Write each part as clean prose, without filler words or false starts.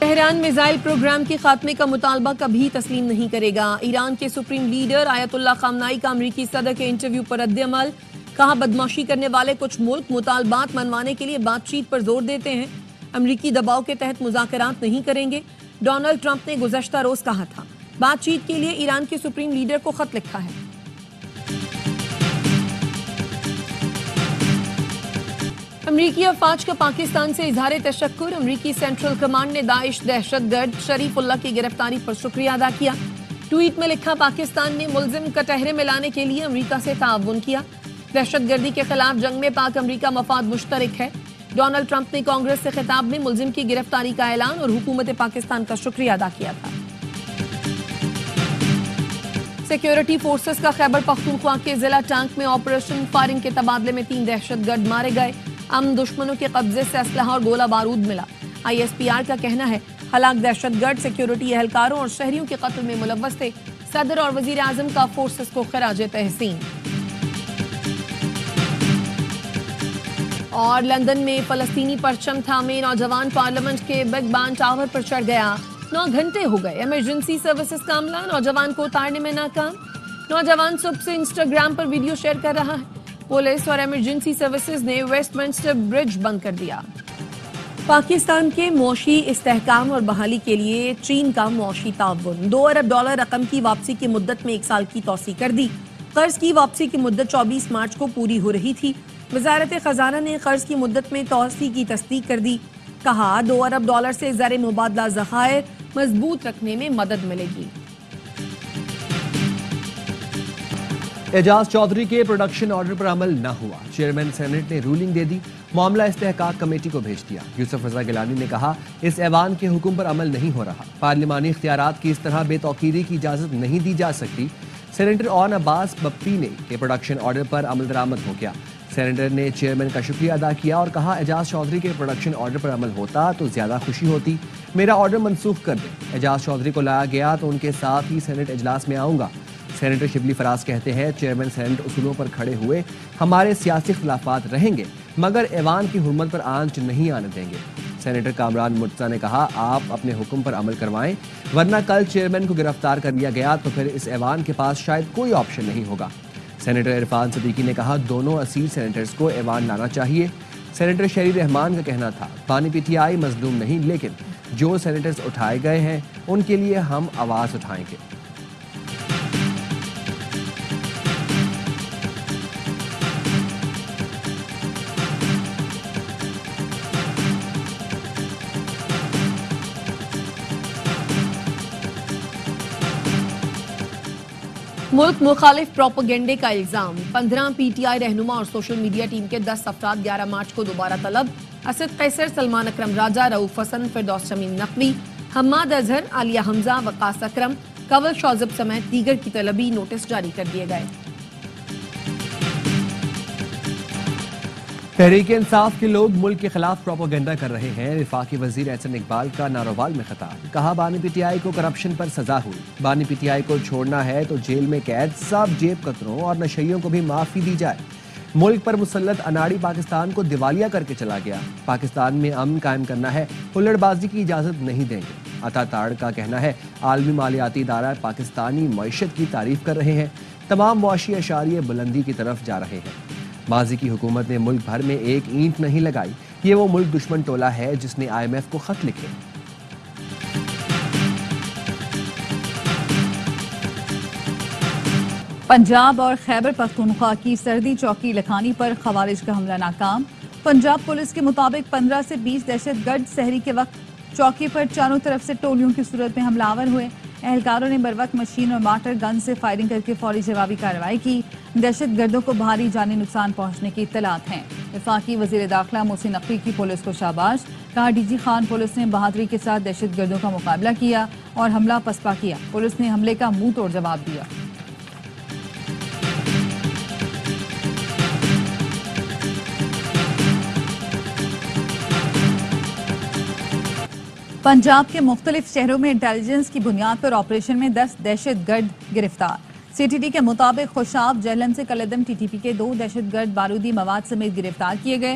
Tehran missile programme کے خاتمے کا مطالبہ کبھی تسلیم نہیں کرے گا۔ ایران کے سپریم لیڈر آیت اللہ خامنائی کا امریکی صدر کے انٹرویو پر رد عمل۔ کہا بدمعاشی کرنے والے کچھ ملک مطالبات منوانے کے لیے بات چیت پر زور دیتے ہیں، امریکی دباؤ کے تحت مذاکرات نہیں کریں گے۔ ڈونلڈ ٹرمپ نے گزشتہ روز کہا تھا بات چیت کے لیے ایران کے سپریم لیڈر کو خط لکھا ہے۔ امریکی افواج کا پاکستان سے اظہار تشکر۔ امریکی سینٹرل کمانڈ نے داعش دہشت گرد شریف اللہ کی گرفتاری پر شکریہ ادا کیا۔ ٹویٹ میں لکھا پاکستان نے ملزم کٹہرے میں لانے کے لیے امریکہ سے تعاون کیا۔ دہشت گردی کے خلاف جنگ میں پاک امریکہ مفاد مشترک ہے۔ ڈونلڈ ٹرمپ نے کانگریس سے خطاب میں ملزم کی گرفتاری کا اعلان اور حکومت پاکستان کا شکریہ ادا کیا تھا۔ سیکیورٹی فورسز کا خیبر پختونخوا کے ضلع ٹانک میں آپریشن فائرنگ کے تبادلے میں 3 دہشت گرد مارے گئے۔ دشمنوں کے قبضے سے اسلحہ اور گولہ بارود ملا۔ ISPR کا کہنا ہے ہلاک دہشت گرد سیکیورٹی اہلکاروں اور شہریوں کے قتل میں ملوث تھے۔ صدر اور وزیر اعظم کا فورسز کو خراج تحسین۔ اور لندن میں فلسطینی پرچم تھامے نوجوان پارلیمنٹ کے بگ بین ٹاور پر چڑھ گیا۔ 9 گھنٹے ہو گئے ایمرجنسی سروسز کا عملہ نوجوان کو اتارنے میں ناکام۔ نوجوان صبح سے انسٹاگرام پر ویڈیو شیئر کر رہا ہے۔ پولیس اور ایمرجنسی سروسز نے ویسٹ منسٹر برج بند کر دیا۔ پاکستان کے معاشی استحکام اور بحالی کے لیے چین کا معاشی تعاون۔ $2 ارب رقم کی واپسی کی مدت میں 1 سال کی توسیع کر دی۔ قرض کی واپسی کی مدت 24 مارچ کو پوری ہو رہی تھی۔ وزارت خزانہ نے قرض کی مدت میں توسیع کی تصدیق کر دی۔ کہا $2 ارب سے زر مبادلہ ذخائر مضبوط رکھنے میں مدد ملے گی۔ اعجاز چودھری کے پروڈکشن آرڈر پر عمل نہ ہوا، چیئرمین سینٹ نے رولنگ دے دی، معاملہ استحقاق کمیٹی کو بھیج دیا۔ یوسف رضا گیلانی نے کہا اس ایوان کے حکم پر عمل نہیں ہو رہا، پارلیمانی اختیارات کی اس طرح بے توقیری کی اجازت نہیں دی جا سکتی۔ سینیٹر اون عباس بپی نے کہ پروڈکشن آرڈر پر عمل درآمد ہو گیا۔ سینیٹر نے چیئرمین کا شکریہ ادا کیا اور کہا اعجاز چودھری کے پروڈکشن آرڈر پر عمل ہوتا تو زیادہ خوشی ہوتی، میرا آرڈر منسوخ کر دیں۔ اعجاز چودھری کو لایا گیا تو ان کے ساتھ ہی سینٹ اجلاس میں آؤں گا۔ سینیٹر شبلی فراز کہتے ہیں چیئرمین سینٹ اصولوں پر کھڑے ہوئے، ہمارے سیاسی اختلافات رہیں گے مگر ایوان کی حرمت پر آنچ نہیں آنے دیں گے۔ سینیٹر کامران مرتضیٰ نے کہا آپ اپنے حکم پر عمل کروائیں ورنہ کل چیئرمین کو گرفتار کر لیا گیا تو پھر اس ایوان کے پاس شاید کوئی آپشن نہیں ہوگا۔ سینیٹر عرفان صدیقی نے کہا دونوں اصیل سینیٹرز کو ایوان لانا چاہیے۔ سینیٹر شہری رحمان کا کہنا تھا بانی PTI مظلوم نہیں لیکن جو سینیٹرز اٹھائے گئے ہیں ان کے لیے ہم آواز اٹھائیں گے۔ ملک مخالف پروپیگنڈے کا الزام، 15 PTI رہنما اور سوشل میڈیا ٹیم کے 10 افراد 11 مارچ کو دوبارہ طلب۔ اسد قیصر، سلمان اکرم راجہ، رؤوف حسن، فردوس شمیم نقوی، حماد اظہر، عالیہ حمزہ، وقاص اکرم، کنول شوذب سمیت دیگر کی طلبی نوٹس جاری کر دیے گئے۔ تحریک انصاف کے لوگ ملک کے خلاف پروپیگنڈا کر رہے ہیں۔ وفاقی وزیر احسن اقبال کا ناروال میں خطاب، کہا بانی PTI کو کرپشن پر سزا ہوئی، بانی PTI کو چھوڑنا ہے تو جیل میں قید سب جیب کتروں اور نشیوں کو بھی معافی دی جائے۔ ملک پر مسلط اناڑی پاکستان کو دیوالیہ کر کے چلا گیا، پاکستان میں امن قائم کرنا ہے، ہلڑ بازی کی اجازت نہیں دیں گے۔ عطا تاڑ کا کہنا ہے عالمی مالیاتی ادارہ پاکستانی معیشت کی تعریف کر رہے ہیں، تمام معاشی اشاریے بلندی کی طرف جا رہے ہیں۔ ماضی کی حکومت نے ملک بھر میں ایک اینٹ نہیں لگائی، یہ وہ ملک دشمن ٹولہ ہے جس نے IMF کو خط لکھے۔ پنجاب اور خیبر پختونخوا کی سردی چوکی لکھانی پر خوارج کا حملہ ناکام۔ پنجاب پولیس کے مطابق 15 سے 20 دہشت گرد سحری کے وقت چوکی پر چاروں طرف سے ٹولیوں کی صورت میں حملہ آور ہوئے۔ اہلکاروں نے بروقت مشین اور مارٹر گن سے فائرنگ کر کے فوری جوابی کارروائی کی۔ دہشت گردوں کو بھاری جانی نقصان پہنچنے کی اطلاعات ہیں۔ وفاقی وزیر داخلہ محسن نقوی کی پولیس کو شاباش، کہا DG خان پولیس نے بہادری کے ساتھ دہشت گردوں کا مقابلہ کیا اور حملہ پسپا کیا، پولیس نے حملے کا منہ توڑ جواب دیا۔ پنجاب کے مختلف شہروں میں انٹیلیجنس کی بنیاد پر آپریشن میں 10 دہشت گرد گرفتار۔ CTD کے مطابق خوشاب جہلم سے کلدم TTP کے 2 دہشت گرد بارودی مواد سمیت گرفتار کیے گئے۔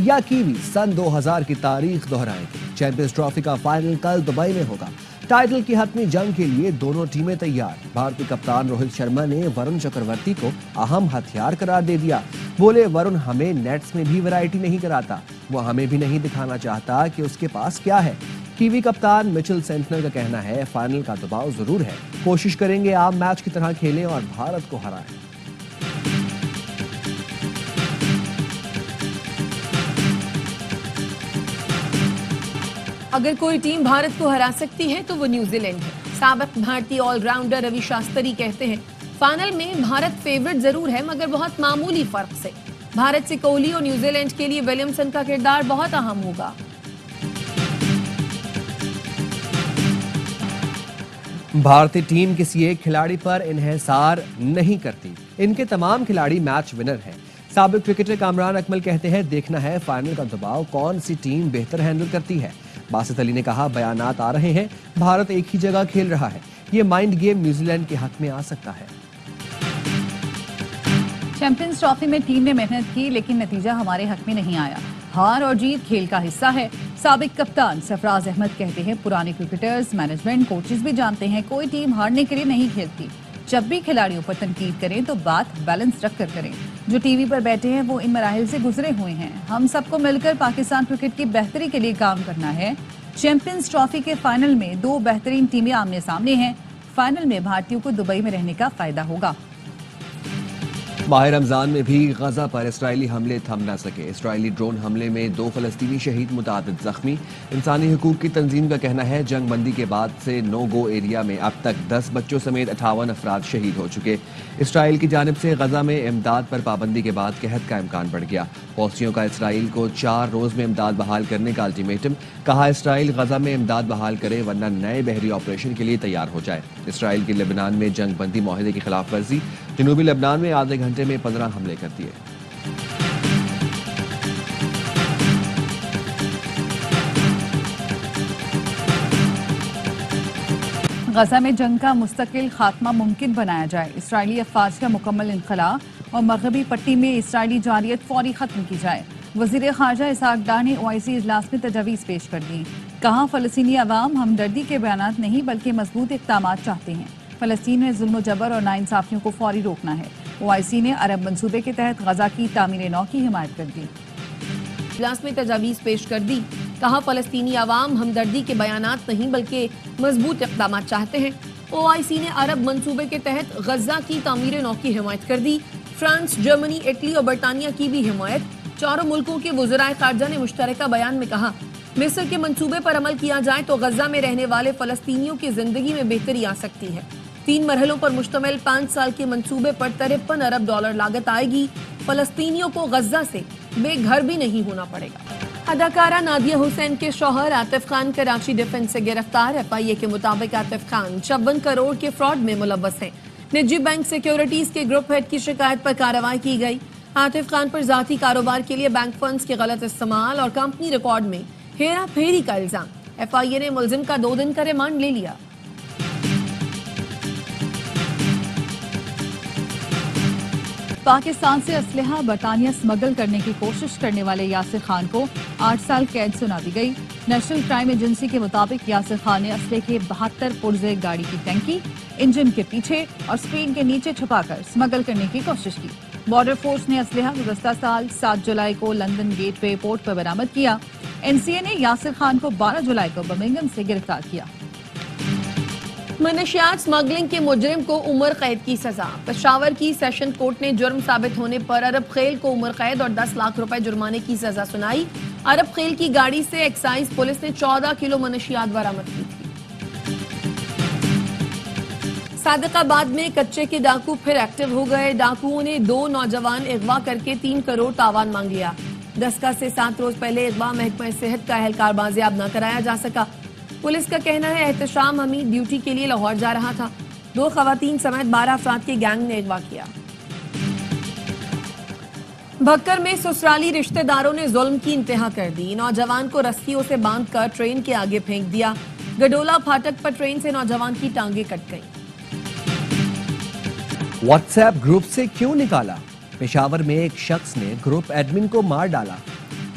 یا کیوی سن 2000 کی تاریخ دہرائیں گے؟ چیمپئنز ٹرافی کا فائنل کل دبئی میں ہوگا۔ ٹائٹل کی حتمی جنگ کے لیے دونوں ٹیمیں تیار۔ بھارتی کپتان روہت شرما نے ورن چکرورتی کو اہم ہتھیار قرار دے دیا۔ بولے ورن ہمیں نیٹس میں بھی ویرائٹی نہیں کراتا، وہ ہمیں بھی نہیں دکھانا چاہتا کہ اس کے پاس کیا ہے۔ کیوی کپتان مچل سینٹنر کا کہنا ہے فائنل کا دباؤ ضرور ہے، کوشش کریں گے عام میچ کی طرح کھیلیں اور بھارت کو ہرائیں۔ اگر کوئی ٹیم بھارت کو ہرا سکتی ہے تو وہ نیوزی لینڈ ہے۔ سابق بھارتی آل راؤنڈر روی شاستری کہتے ہیں فائنل میں بھارت فیورٹ ضرور ہے مگر بہت معمولی فرق سے۔ بھارت سے کوہلی اور نیوزی لینڈ کے لیے ولیمسن کا کردار بہت اہم ہوگا۔ بھارتی ٹیم کسی ایک کھلاڑی پر انحصار نہیں کرتی، ان کے تمام کھلاڑی میچ ونر ہیں۔ سابق کرکٹر کامران اکمل کہتے ہیں دیکھنا ہے فائنل کا دباؤ کون سی ٹیم بہتر ہینڈل کرتی ہے۔ باسط علی نے کہا بیانات آ رہے ہیں بھارت ایک ہی جگہ کھیل رہا ہے، یہ مائنڈ گیم نیوزی لینڈ کے حق میں آ سکتا ہے۔ چیمپئنز ٹرافی میں ٹیم نے محنت کی لیکن نتیجہ ہمارے حق میں نہیں آیا۔ ہار اور جیت کھیل کا حصہ ہے۔ سابق کپتان سرفراز احمد کہتے ہیں پرانے کرکٹرز، مینجمنٹ، کوچز بھی جانتے ہیں کوئی ٹیم ہارنے کے لیے نہیں کھیلتی۔ جب بھی کھلاڑیوں پر تنقید کریں تو بات بیلنس رکھ کر کریں۔ جو ٹی وی پر بیٹھے ہیں وہ ان مراحل سے گزرے ہوئے ہیں۔ ہم سب کو مل کر پاکستان کرکٹ کی بہتری کے لیے کام کرنا ہے۔ چیمپئنز ٹرافی کے فائنل میں دو بہترین ٹیمیں آمنے سامنے ہیں۔ فائنل میں بھارتیوں کو دبئی میں رہنے کا فائدہ ہوگا۔ ماہ رمضان میں بھی غزہ پر اسرائیلی حملے تھم نہ سکے۔ اسرائیلی ڈرون حملے میں 2 فلسطینی شہید، متعدد زخمی۔ انسانی حقوق کی تنظیم کا کہنا ہے جنگ بندی کے بعد سے نو گو ایریا میں اب تک 10 بچوں سمیت 58 افراد شہید ہو چکے۔ اسرائیل کی جانب سے غزہ میں امداد پر پابندی کے بعد قحط کا امکان بڑھ گیا۔ حوثیوں کا اسرائیل کو 4 روز میں امداد بحال کرنے کا الٹیمیٹم، کہا اسرائیل غزہ میں امداد بحال کرے ورنہ نئے بحری آپریشن کے لیے تیار ہو جائے۔ اسرائیل کی لبنان میں جنگ بندی معاہدے کی خلاف ورزی، جنوبی لبنان میں آدھے گھنٹے میں 15 حملے کر دیے۔ غزہ میں جنگ کا مستقل خاتمہ ممکن بنایا جائے، اسرائیلی افواج کا مکمل انخلاء اور مغربی پٹی میں اسرائیلی جارحیت فوری ختم کی جائے۔ وزیر خارجہ اسحاق ڈار نے OIC اجلاس میں تجاویز پیش کر دی، کہا فلسطینی عوام ہمدردی کے بیانات نہیں بلکہ مضبوط اقدامات چاہتے ہیں۔ فلسطین میں ظلم و جبر اور ناانصافیوں کو فوری روکنا ہے۔ OIC نے عرب منصوبے کے تحت غزہ کی تعمیر نو کی حمایت کر دی۔ اجلاس میں تجاویز پیش کر دی، کہا فلسطینی عوام ہمدردی کے بیانات نہیں بلکہ مضبوط اقدامات چاہتے ہیں۔ OIC نے عرب منصوبے کے تحت غزہ کی تعمیر نو کی حمایت کر دی۔ فرانس، جرمنی، اٹلی اور برطانیہ کی بھی حمایت۔ چاروں ملکوں کے وزرائے خارجہ نے مشترکہ بیان میں کہا مصر کے منصوبے پر عمل کیا جائے تو غزہ میں رہنے والے فلسطینیوں کی زندگی میں بہتری آ سکتی ہے۔ 3 مرحلوں پر مشتمل 5 سال کے منصوبے پر $53 ارب لاگت آئے گی۔ فلسطینیوں کو غزہ سے بے گھر بھی نہیں ہونا پڑے گا۔ اداکارہ نادیہ حسین کے شوہر عاطف خان کراچی ڈیفنس سے گرفتار۔ FIA کے مطابق عاطف خان 56 کروڑ کے فراڈ میں ملوث ہیں۔ نجی بینک سیکیورٹیز کے گروپ ہیڈ کی شکایت پر کارروائی کی گئی۔ عاطف خان پر ذاتی کاروبار کے لیے بینک فنڈز کے غلط استعمال اور کمپنی ریکارڈ میں ہیرا پھیری کا الزام۔ FIA نے ملزم کا 2 دن کا ریمانڈ لے لیا۔ پاکستان سے اسلحہ برطانیہ اسمگل کرنے کی کوشش کرنے والے یاسر خان کو 8 سال قید سنا دی گئی۔ نیشنل کرائم ایجنسی کے مطابق یاسر خان نے اسلحے کے 72 پرزے گاڑی کی ٹینکی، انجن کے پیچھے اور اسکرین کے نیچے چھپا کر اسمگل کرنے کی کوشش کی۔ بارڈر فورس نے اسلحہ گزشتہ سال 7 جولائی کو لندن گیٹ وے پورٹ پر برآمد کیا۔ NCA نے یاسر خان کو 12 جولائی کو برمنگھم سے گرفتار کیا۔ منشیات اسمگلنگ کے مجرم کو عمر قید کی سزا۔ پشاور کی سیشن کورٹ نے جرم ثابت ہونے پر عرب خیل کو عمر قید اور 10 لاکھ روپے جرمانے کی سزا سنائی۔ عرب خیل کی گاڑی سے ایکسائز پولیس نے 14 کلو منشیات برآمد کی تھی۔ صادق آباد میں کچے کے ڈاکو پھر ایکٹیو ہو گئے۔ ڈاکوؤں نے 2 نوجوان اغوا کر کے 3 کروڑ تاوان مانگ لیا۔ دسکا سے 7 روز پہلے اغوا محکمہ صحت کا اہلکار بازیاب نہ کرایا جا سکا۔ پولیس کا کہنا ہے احتشام حمید ڈیوٹی کے لیے لاہور جا رہا تھا۔ 2 خواتین سمیت 12 افراد کے گینگ نے اغوا کیا۔ بھکر میں سسرالی رشتہ داروں نے ظلم کی انتہا کر دی۔ نوجوان کو رسیوں سے باندھ کر ٹرین کے آگے پھینک دیا۔ گڈولا پھاٹک پر ٹرین سے نوجوان کی ٹانگیں کٹ گئیں۔ واٹس ایپ گروپ سے کیوں نکالا؟ پشاور میں ایک شخص نے گروپ ایڈمن کو مار ڈالا۔